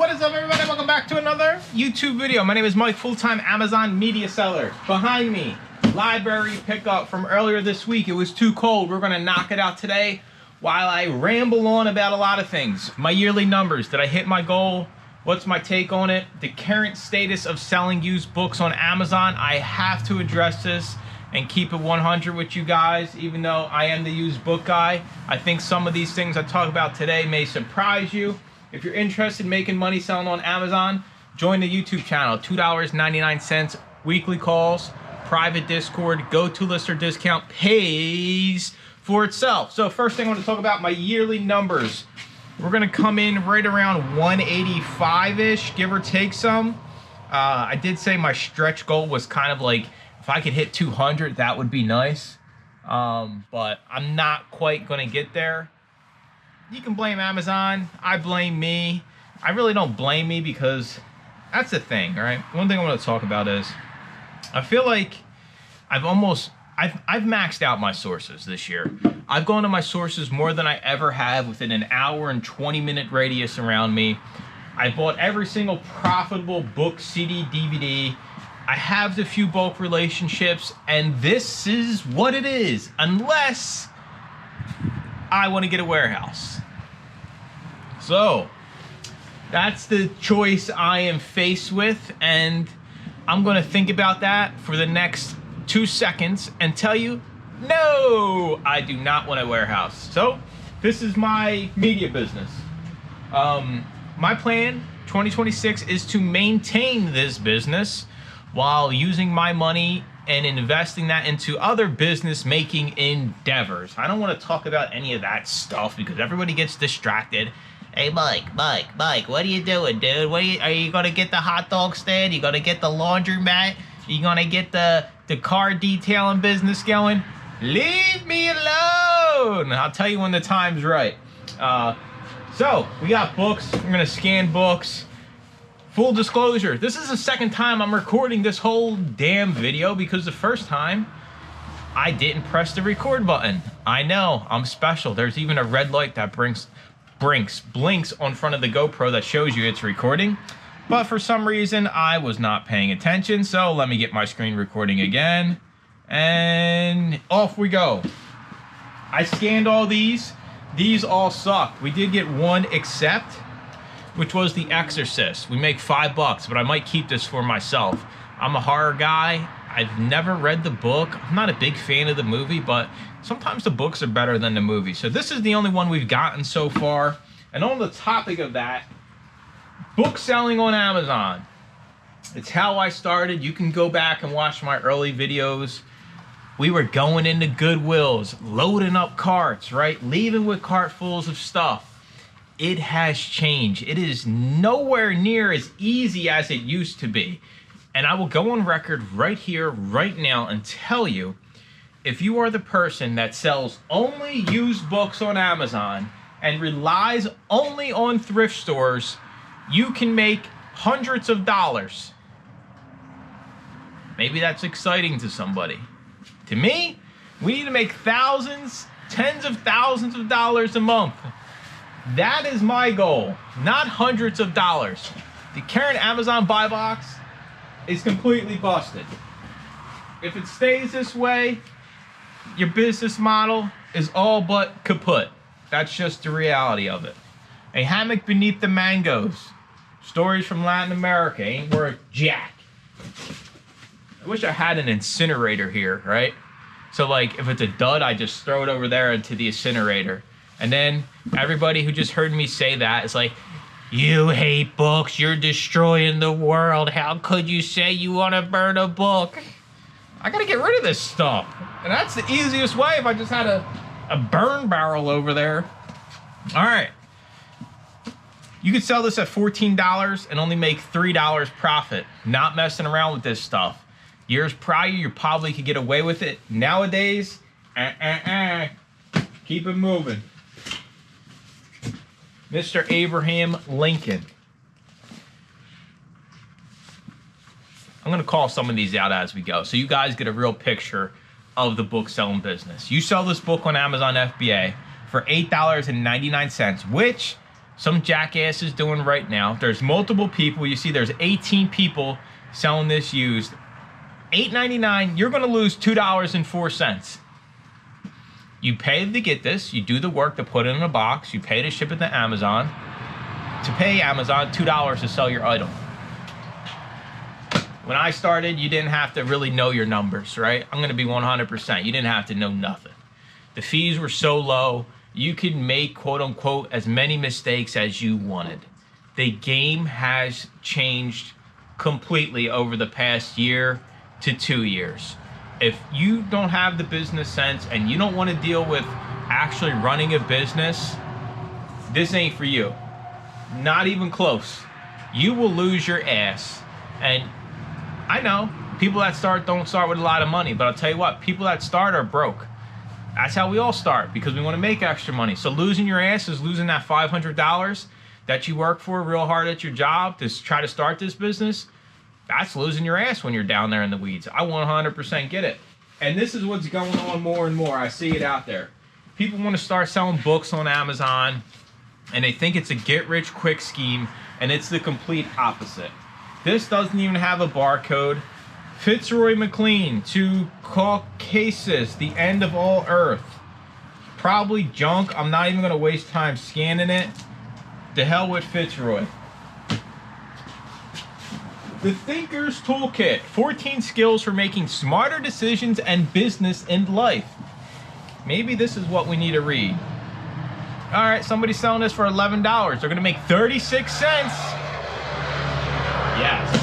What is up, everybody? Welcome back to another YouTube video. My name is Mike, full-time Amazon media seller. Behind me, library pickup from earlier this week. It was too cold. We're gonna knock it out today while I ramble on about a lot of things. My yearly numbers. Did I hit my goal? What's my take on it? The current status of selling used books on Amazon. I have to address this and keep it 100 with you guys, even though I am the used book guy. I think some of these things I talk about today may surprise you. If you're interested in making money selling on Amazon, join the YouTube channel, $2.99, weekly calls, private Discord, go-to-lister discount, pays for itself. So first thing I want to talk about, my yearly numbers. We're gonna come in right around 185-ish, give or take some. I did say my stretch goal was kind of like, if I could hit 200, that would be nice. But I'm not quite gonna get there. You can blame Amazon, I blame me. I really don't blame me because that's the thing, all right? One thing I want to talk about is, I feel like I've maxed out my sources this year. I've gone to my sources more than I ever have within an hour and 20-minute radius around me. I bought every single profitable book, CD, DVD. I have the few bulk relationships, and this is what it is, unless I want to get a warehouse. So that's the choice I am faced with, and I'm going to think about that for the next 2 seconds and tell you, no, I do not want a warehouse. So this is my media business. My plan 2026 is to maintain this business while using my money and investing that into other business making endeavors. I don't want to talk about any of that stuff because everybody gets distracted. Hey, Mike, what are you doing, dude? Are you gonna get the hot dog stand? You gonna get the laundromat? You gonna get the car detailing business going? Leave me alone! I'll tell you when the time's right. So we got books. We're gonna scan books. Full disclosure, this is the second time I'm recording this whole damn video because the first time I didn't press the record button. I know, I'm special. There's even a red light that blinks on front of the GoPro that shows you it's recording. But for some reason, I was not paying attention. So let me get my screen recording again. And off we go. I scanned all these. These all sucked. We did get one accept, which was The Exorcist. We make $5, but I might keep this for myself. I'm a horror guy. I've never read the book. I'm not a big fan of the movie, but sometimes the books are better than the movie. So this is the only one we've gotten so far. And on the topic of that, book selling on Amazon. It's how I started. You can go back and watch my early videos. We were going into Goodwills, loading up carts, right? Leaving with cartfuls of stuff. It has changed. It is nowhere near as easy as it used to be. And I will go on record right here, right now, and tell you, if you are the person that sells only used books on Amazon and relies only on thrift stores, you can make hundreds of dollars. Maybe that's exciting to somebody. To me, we need to make thousands, tens of thousands of dollars a month. That is my goal, not hundreds of dollars. The current Amazon buy box is completely busted. If it stays this way, your business model is all but kaput. That's just the reality of it. A hammock beneath the mangoes. Stories from Latin America ain't worth jack. I wish I had an incinerator here, right? So like, if it's a dud, I just throw it over there into the incinerator. And then everybody who just heard me say that is like, you hate books, you're destroying the world. How could you say you want to burn a book? I gotta get rid of this stuff. And that's the easiest way if I just had a burn barrel over there. All right. You could sell this at $14 and only make $3 profit. Not messing around with this stuff. Years prior, you probably could get away with it. Nowadays, keep it moving. Mr. Abraham Lincoln. I'm going to call some of these out as we go so you guys get a real picture of the book selling business. You sell this book on Amazon FBA for $8.99, which some jackass is doing right now. There's multiple people. You see there's 18 people selling this used. $8.99, you're gonna lose $2.04. You pay to get this, you do the work to put it in a box, you pay to ship it to Amazon. To pay Amazon $2 to sell your item. When I started, you didn't have to really know your numbers, right? I'm gonna be 100%. You didn't have to know nothing. The fees were so low, you could make, quote unquote, as many mistakes as you wanted. The game has changed completely over the past year to 2 years. If you don't have the business sense and you don't want to deal with actually running a business, this ain't for you. Not even close. You will lose your ass. And I know people that start don't start with a lot of money, but I'll tell you what, people that start are broke. That's how we all start, because we want to make extra money. So losing your ass is losing that $500 that you work for real hard at your job to try to start this business. That's losing your ass when you're down there in the weeds. I 100% get it. And this is what's going on more and more. I see it out there. People want to start selling books on Amazon, and they think it's a get-rich-quick scheme, and it's the complete opposite. This doesn't even have a barcode. Fitzroy McLean to Caucasus, the end of all earth. Probably junk. I'm not even going to waste time scanning it. The hell with Fitzroy. The Thinker's Toolkit, 14 skills for making smarter decisions and business in life. Maybe this is what we need to read. All right, somebody's selling this for $11. They're gonna make 36 cents. Yes.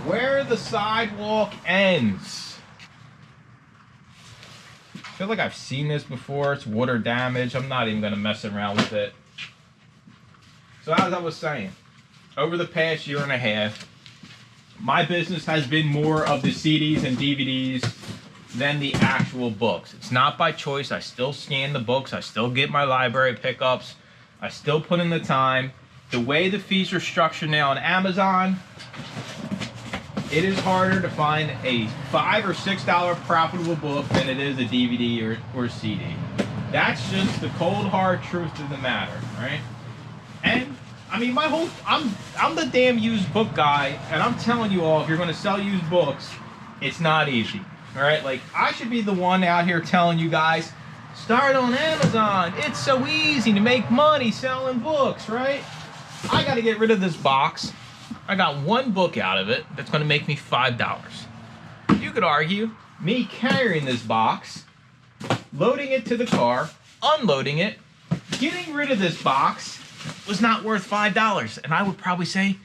Where the sidewalk ends. I feel like I've seen this before. It's water damage. I'm not even gonna mess around with it. So as I was saying, over the past year and a half, my business has been more of the CDs and DVDs than the actual books. It's not by choice. I still scan the books. I still get my library pickups. I still put in the time. The way the fees are structured now on Amazon, it is harder to find a $5 or $6 profitable book than it is a DVD or CD. That's just the cold hard truth of the matter, right? And I mean, I'm the damn used book guy, and I'm telling you all, if you're going to sell used books, it's not easy. All right, like I should be the one out here telling you guys, start on Amazon. It's so easy to make money selling books, right? I got to get rid of this box. I got one book out of it that's going to make me $5. You could argue me carrying this box, loading it to the car, unloading it, getting rid of this box was not worth $5. And I would probably say,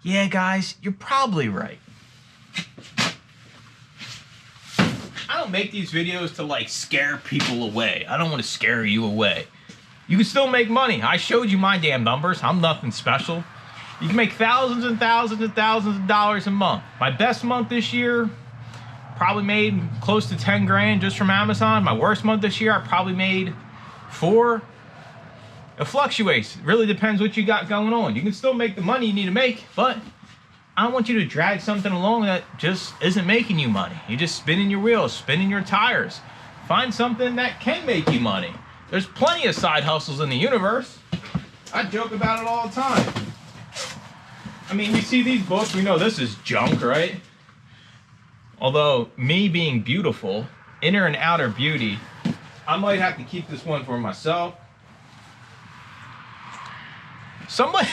yeah, guys, you're probably right. I don't make these videos to like scare people away. I don't want to scare you away. You can still make money. I showed you my damn numbers. I'm nothing special. You can make thousands and thousands and thousands of dollars a month. My best month this year, probably made close to 10 grand just from Amazon. My worst month this year, I probably made 4. It fluctuates. It really depends what you got going on. You can still make the money you need to make, but I don't want you to drag something along that just isn't making you money. You're just spinning your wheels, spinning your tires. Find something that can make you money. There's plenty of side hustles in the universe. I joke about it all the time. I mean, you see these books, we know this is junk, right? Although, me being beautiful, inner and outer beauty, I might have to keep this one for myself. Somebody,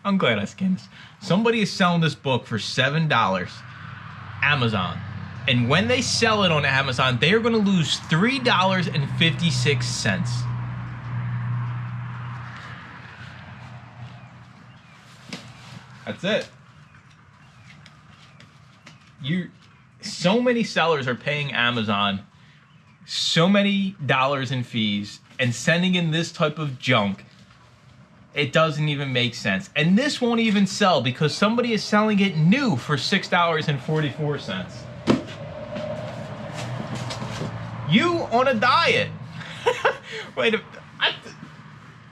I'm glad I scanned this. Somebody is selling this book for $7, Amazon. And when they sell it on Amazon, they are going to lose $3.56. That's it. So many sellers are paying Amazon so many dollars in fees and sending in this type of junk. It doesn't even make sense. And this won't even sell because somebody is selling it new for $6.44. You on a diet. Wait,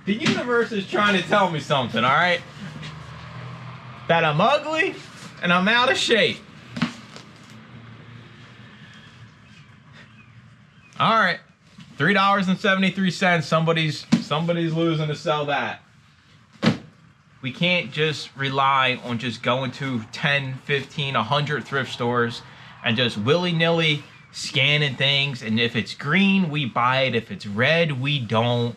the universe is trying to tell me something, all right? That I'm ugly and I'm out of shape. All right, $3.73. Somebody's Somebody's losing to sell that. We can't just rely on just going to 10, 15, 100 thrift stores and just willy-nilly scanning things. And if it's green, we buy it. If it's red, we don't.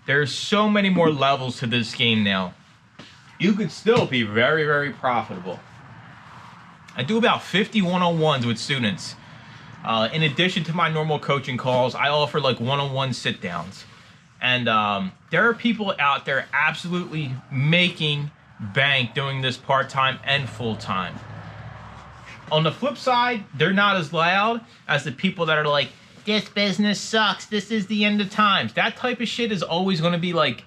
There's so many more levels to this game now. You could still be very, very profitable. I do about 50 one-on-ones with students. In addition to my normal coaching calls, I offer like one-on-one sit-downs. And there are people out there absolutely making bank doing this part-time and full-time. On the flip side, they're not as loud as the people that are like, this business sucks, this is the end of times. That type of shit is always going to be like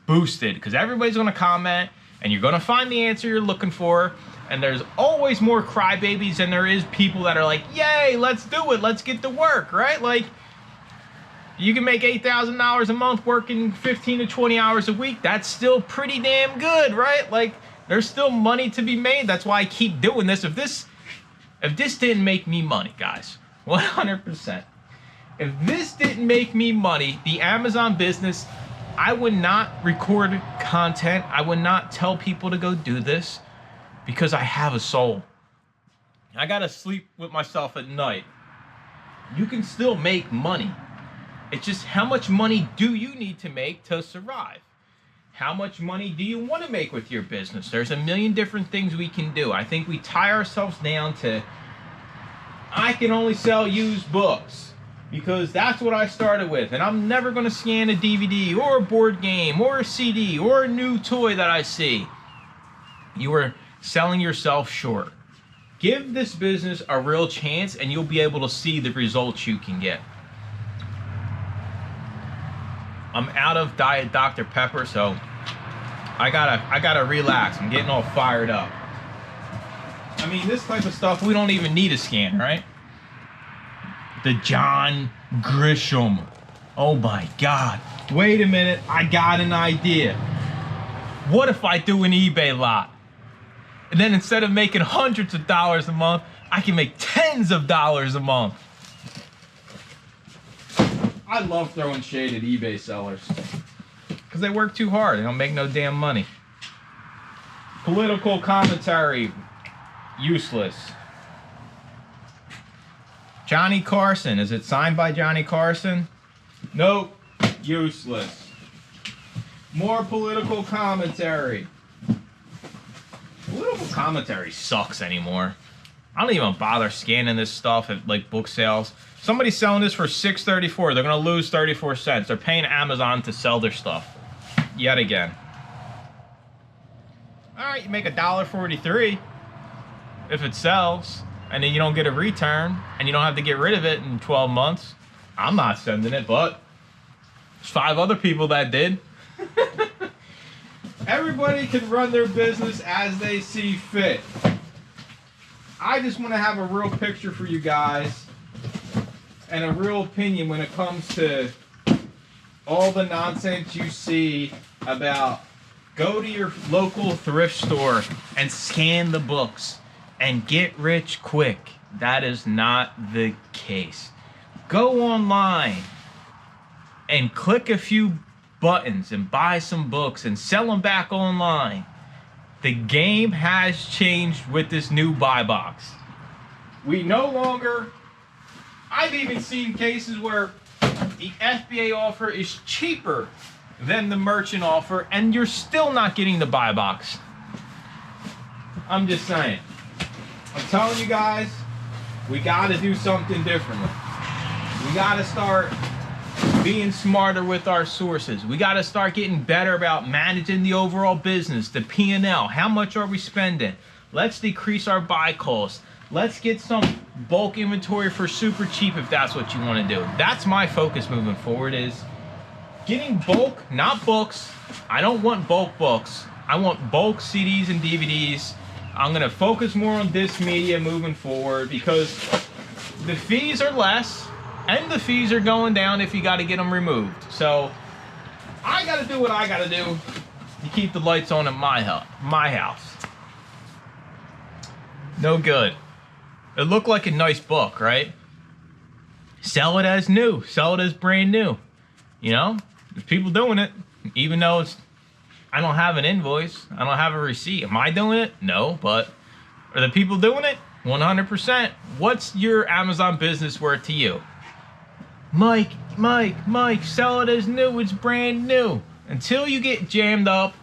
boosted because everybody's going to comment and you're going to find the answer you're looking for. And there's always more crybabies than there is people that are like, yay, let's do it, let's get to work, right? Like, you can make $8,000 a month working 15 to 20 hours a week. That's still pretty damn good, right? Like, there's still money to be made. That's why I keep doing this. If this didn't make me money, guys, 100%. If this didn't make me money, the Amazon business, I would not record content. I would not tell people to go do this because I have a soul. I gotta sleep with myself at night. You can still make money. It's just how much money do you need to make to survive? How much money do you want to make with your business? There's a million different things we can do. I think we tie ourselves down to, I can only sell used books because that's what I started with. And I'm never going to scan a DVD or a board game or a CD or a new toy that I see. You are selling yourself short. Give this business a real chance and you'll be able to see the results you can get. I'm out of Diet Dr. Pepper, so I gotta relax. I'm getting all fired up. I mean, this type of stuff, we don't even need a scan, right? The John Grisham. Oh my God. Wait a minute, I got an idea. What if I do an eBay lot? And then instead of making hundreds of dollars a month, I can make tens of dollars a month. I love throwing shade at eBay sellers because they work too hard. They don't make no damn money. Political commentary, useless. Johnny Carson, is it signed by Johnny Carson? Nope, useless. More political commentary. Political commentary sucks anymore. I don't even bother scanning this stuff at like book sales. Somebody's selling this for $6.34. They're gonna lose 34 cents. They're paying Amazon to sell their stuff. Yet again. Alright, you make $1.43 if it sells, and then you don't get a return, and you don't have to get rid of it in 12 months. I'm not sending it, but there's 5 other people that did. Everybody can run their business as they see fit. I just want to have a real picture for you guys and a real opinion when it comes to all the nonsense you see about go to your local thrift store and scan the books and get rich quick. That is not the case. Go online and click a few buttons and buy some books and sell them back online. The game has changed with this new buy box. We no longer, I've even seen cases where the FBA offer is cheaper than the merchant offer and you're still not getting the buy box. I'm just saying. I'm telling you guys, we gotta do something differently. We gotta start being smarter with our sources. We got to start getting better about managing the overall business, the P&L. How much are we spending? Let's decrease our buy costs. Let's get some bulk inventory for super cheap if that's what you want to do. That's my focus moving forward, is getting bulk, not books. I don't want bulk books. I want bulk CDs and DVDs. I'm going to focus more on this media moving forward because the fees are less. And the fees are going down if you got to get them removed. So I got to do what I got to do to keep the lights on at my house. No good. It looked like a nice book, right? Sell it as new. Sell it as brand new. You know? There's people doing it, even though I don't have an invoice. I don't have a receipt. Am I doing it? No, but are the people doing it? 100%. What's your Amazon business worth to you? Mike, sell it as new. It's brand new. Until you get jammed up,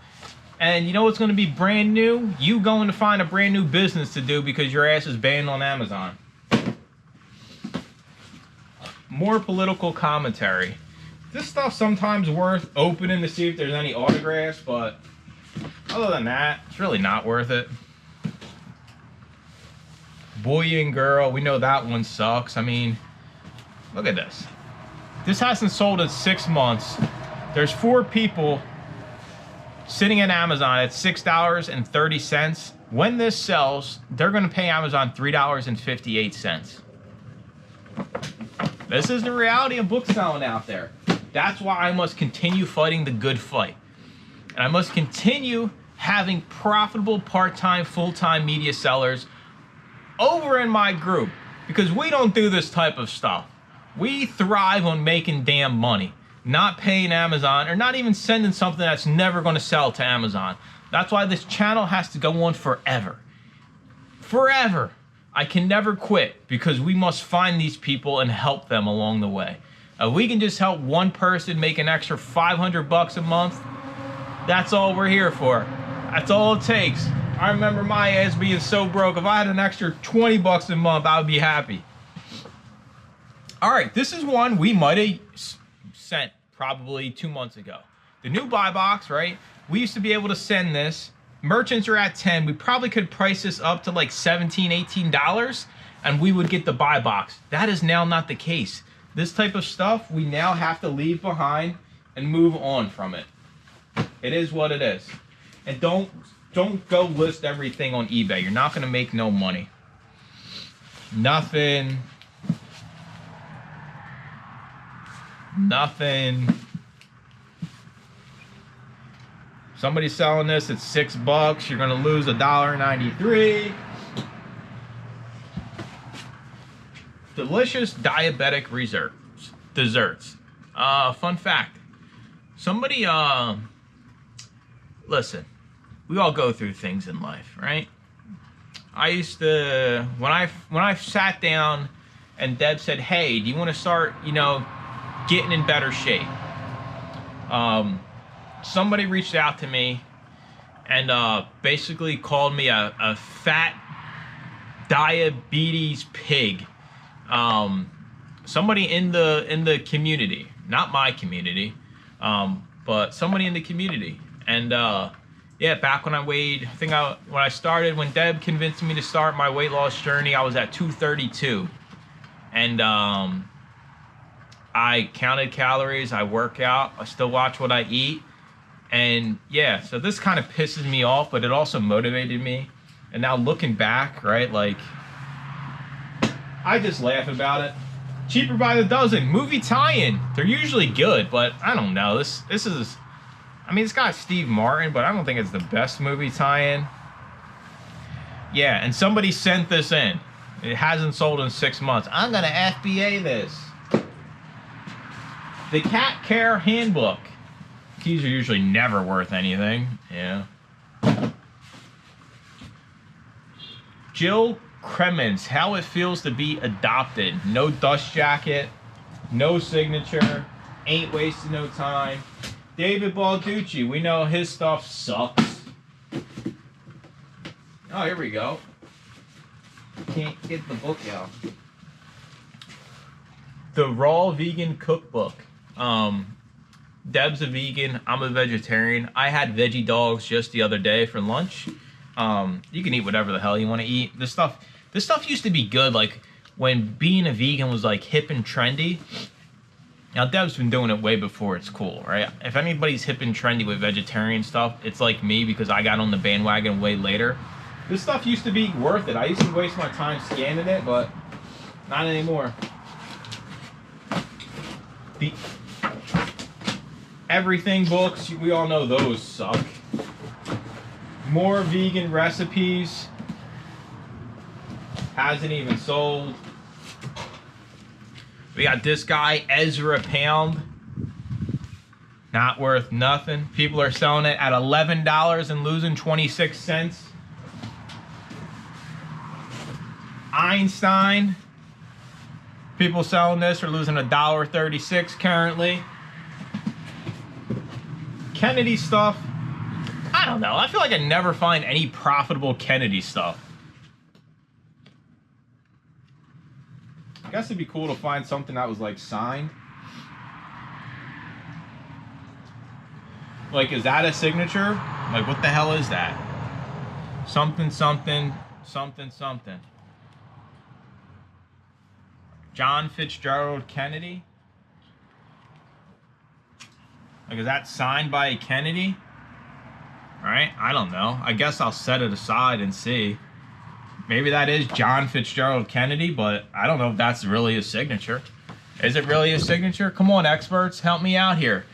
and you know what's going to be brand new? You going to find a brand new business to do because your ass is banned on Amazon. More political commentary. This stuff's sometimes worth opening to see if there's any autographs, but other than that, it's really not worth it. Boy and girl, we know that one sucks. I mean, look at this. This hasn't sold in 6 months. There's 4 people sitting at Amazon at $6.30. When this sells, they're going to pay Amazon $3.58. This is the reality of book selling out there. That's why I must continue fighting the good fight. And I must continue having profitable part-time, full-time media sellers over in my group, because we don't do this type of stuff. We thrive on making damn money, not paying Amazon, or not even sending something that's never going to sell to Amazon. That's why this channel has to go on forever. Forever. I can never quit, because we must find these people and help them along the way. We can just help one person make an extra $500 a month. That's all we're here for. That's all it takes. I remember my ass being so broke. If I had an extra $20 a month, I would be happy. All right, this is one we might have sent probably 2 months ago. The new buy box, right? We used to be able to send this. Merchants are at 10. We probably could price this up to like $17, $18, and we would get the buy box. That is now not the case. This type of stuff, we now have to leave behind and move on from it. It is what it is. And don't go list everything on eBay. You're not going to make no money. Nothing. Somebody's selling this at $6. You're going to lose $1.93. Delicious diabetic desserts. Fun fact. Somebody, listen, we all go through things in life, right? I used to, when I sat down and Deb said, hey, do you want to start, getting in better shape? Somebody reached out to me and basically called me a fat diabetes pig. Somebody in the community, not my community, but somebody in the community. And yeah, back when I weighed, when Deb convinced me to start my weight loss journey, I was at 232. And I counted calories, I work out, I still watch what I eat. And yeah, so this kind of pisses me off, but it also motivated me. And now looking back, right, like, I just laugh about it. Cheaper by the dozen. Movie tie-in. They're usually good, but I don't know. This is, I mean, it's got Steve Martin, but I don't think it's the best movie tie-in. Yeah, and somebody sent this in. It hasn't sold in 6 months. I'm gonna FBA this. The Cat Care Handbook. Keys are usually never worth anything. Yeah. Jill Cremens, How It Feels to Be Adopted. No dust jacket, no signature, ain't wasting no time. David Balducci, we know his stuff sucks. Oh, here we go. Can't get the book out. The Raw Vegan Cookbook. Deb's a vegan, I'm a vegetarian. I had veggie dogs just the other day for lunch. You can eat whatever the hell you want to eat. This stuff used to be good, like when being a vegan was like hip and trendy. Now Deb's been doing it way before it's cool, right? If anybody's hip and trendy with vegetarian stuff, it's like me, because I got on the bandwagon way later. This stuff used to be worth it. I used to waste my time scanning it, but not anymore. The Everything books, we all know those suck. More vegan recipes. Hasn't even sold. We got this guy, Ezra Pound. Not worth nothing. People are selling it at $11 and losing 26 cents. Einstein. People selling this are losing $1.36 currently. Kennedy stuff. I don't know. I feel like I never find any profitable Kennedy stuff. I guess it'd be cool to find something that was like signed. Like, is that a signature? Like, what the hell is that? Something, something, something, something. John Fitzgerald Kennedy? Like, is that signed by a Kennedy? Alright, I don't know. I guess I'll set it aside and see. Maybe that is John Fitzgerald Kennedy, but I don't know if that's really a signature. Is it really a signature? Come on, experts, help me out here.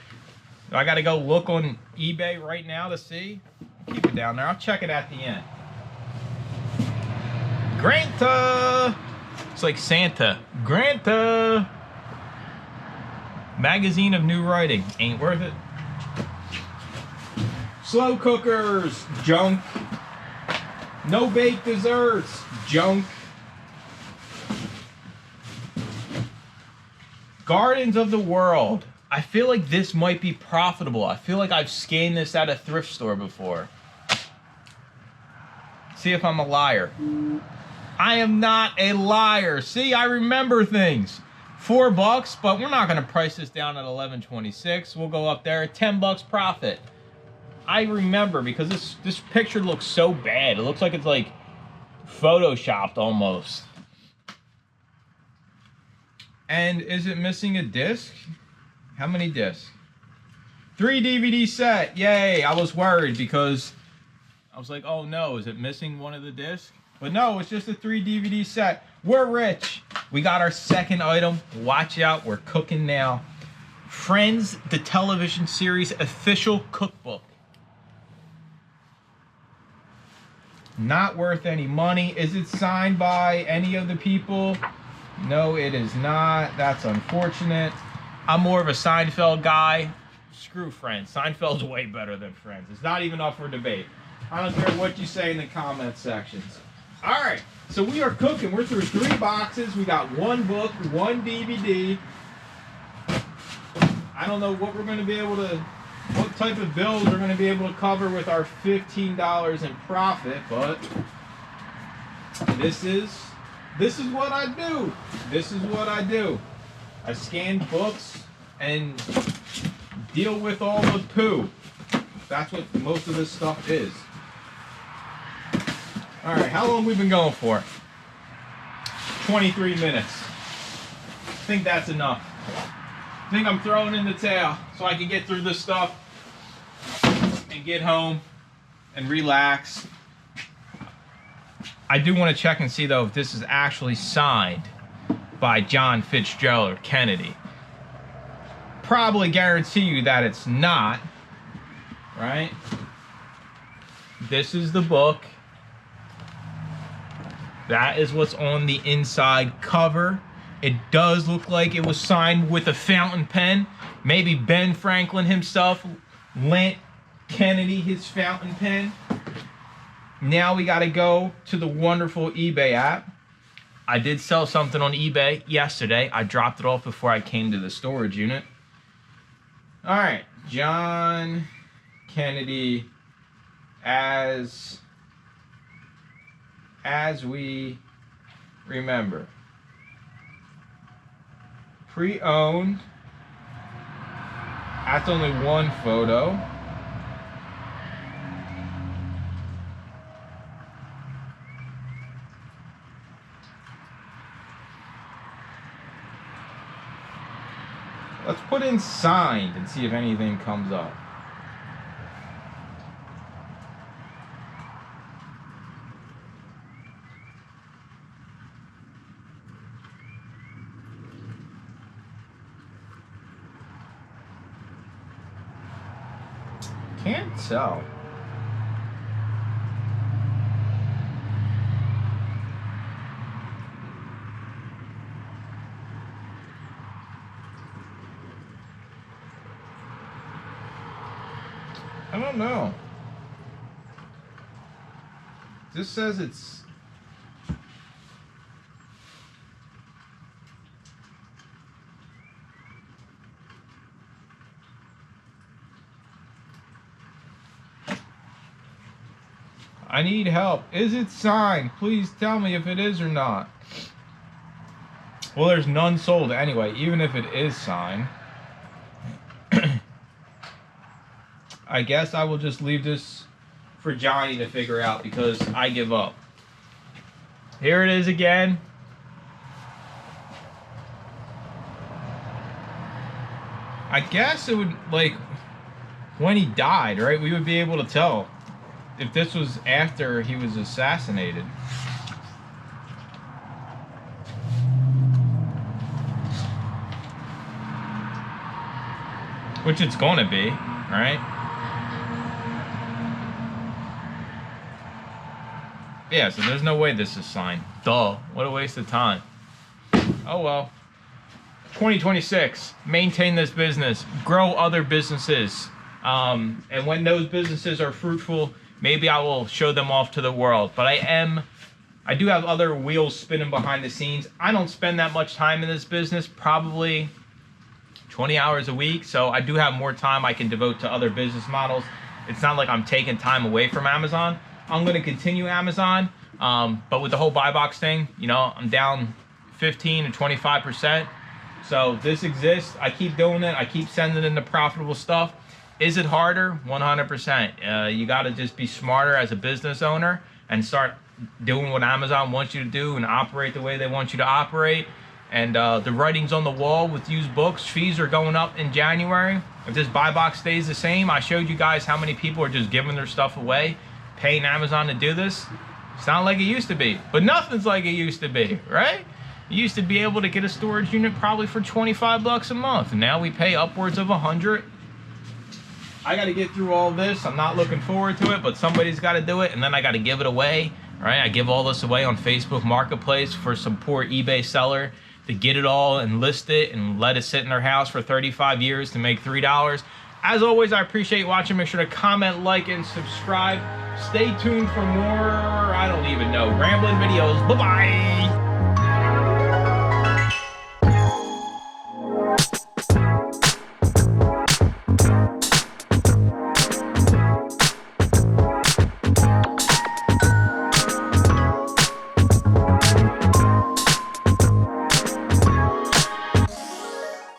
I gotta go look on eBay right now to see. Keep it down there. I'll check it at the end. Granta! It's like Santa. Granta! Magazine of New Writing. Ain't worth it. Slow cookers. Junk. No baked desserts. Junk. Gardens of the World. I feel like this might be profitable. I feel like I've scanned this at a thrift store before. See if I'm a liar. I am not a liar. See, I remember things. $4, but we're not going to price this down at $11.26. We'll go up there at $10 profit. I remember because this picture looks so bad. It looks like it's like photoshopped almost. And is it missing a disc? How many discs? 3 DVD set. Yay. I was worried because I was like, oh no, is it missing one of the discs? But no, it's just a 3 DVD set. We're rich. We got our second item. Watch out, we're cooking now. Friends, the television series official cookbook. Not worth any money. Is it signed by any of the people? No, it is not. That's unfortunate. I'm more of a Seinfeld guy. Screw Friends. Seinfeld's way better than Friends. It's not even up for debate. I don't care what you say in the comment sections. All right, so we are cooking. We're through 3 boxes. We got 1 book, 1 DVD. I don't know what we're going to be able to, what type of bills we're going to be able to cover with our $15 in profit, but this is what I do. This is what I do. I scan books and deal with all the poo. That's what most of this stuff is. All right, how long we been going for? 23 minutes. I think that's enough. I think I'm throwing in the towel so I can get through this stuff and get home and relax. I do want to check and see though if this is actually signed by John Fitzgerald Kennedy. Probably guarantee you that it's not, right? This is the book. That is what's on the inside cover. It does look like it was signed with a fountain pen. Maybe Ben Franklin himself lent Kennedy his fountain pen. Now we got to go to the wonderful eBay app. I did sell something on eBay yesterday. I dropped it off before I came to the storage unit. All right, John Kennedy as we remember. Pre-owned. That's only 1 photo. Let's put in signed and see if anything comes up. Can't tell. I don't know. This says it's... I need help. Is it signed? Please tell me if it is or not. Well, there's none sold anyway, even if it is signed. I guess I will just leave this for Johnny to figure out because I give up. Here it is again. I guess it would, like, when he died, right? We would be able to tell if this was after he was assassinated. Which it's gonna be, right? Yeah, so there's no way this is signed. Duh, what a waste of time. Oh well. 2026, maintain this business, grow other businesses. And when those businesses are fruitful, maybe I will show them off to the world. But I do have other wheels spinning behind the scenes. I don't spend that much time in this business, probably 20 hours a week. So I do have more time I can devote to other business models. It's not like I'm taking time away from Amazon. I'm going to continue Amazon. But with the whole buy box thing, you know, I'm down 15 to 25%. So this exists. I keep doing it. I keep sending in the profitable stuff. Is it harder? 100%. You got to just be smarter as a business owner and start doing what Amazon wants you to do and operate the way they want you to operate. And the writing's on the wall with used books. Fees are going up in January. If this buy box stays the same, I showed you guys how many people are just giving their stuff away, paying Amazon to do this. It's not like it used to be, but nothing's like it used to be, right? You used to be able to get a storage unit probably for 25 bucks a month. And now we pay upwards of 100. I got to get through all this. I'm not looking forward to it, but somebody's got to do it. And then I got to give it away, right? I give all this away on Facebook Marketplace for some poor eBay seller to get it all and list it and let it sit in their house for 35 years to make $3. As always, I appreciate you watching. Make sure to comment, like, and subscribe. Stay tuned for more, I don't even know, rambling videos. Bye-bye.